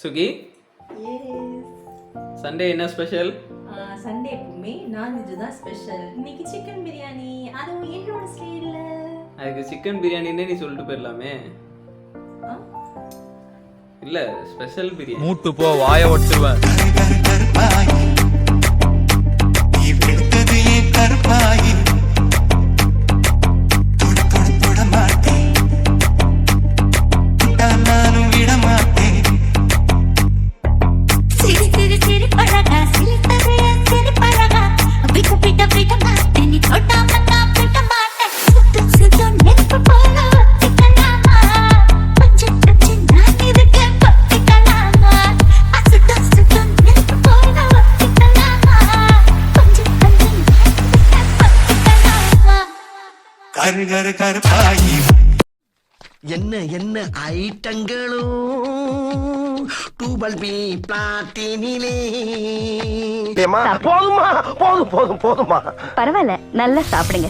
Suki, S. Sunday என்ன special? Sunday எப்பவுமே non veg தான் ஸ்பெஷல். இன்னைக்கு சிக்கன் பிரியாணி, அதுவும் என்னோட ஸ்டைல்ல. அதுக்கு சிக்கன் பிரியாணின்னே நீ சொல்லிட்டு போயிடலாமே. இல்ல, ஸ்பெஷல் பிரியாணி. மூட்டு போ, வாய ஒட்டுவேன். என்ன என்ன ஐட்டங்களும் டூபல் பி பிளாட்டினிலே. போதுமா, போதும் போதும் போதுமா. பரவாயில்ல, நல்லா சாப்பிடுங்க.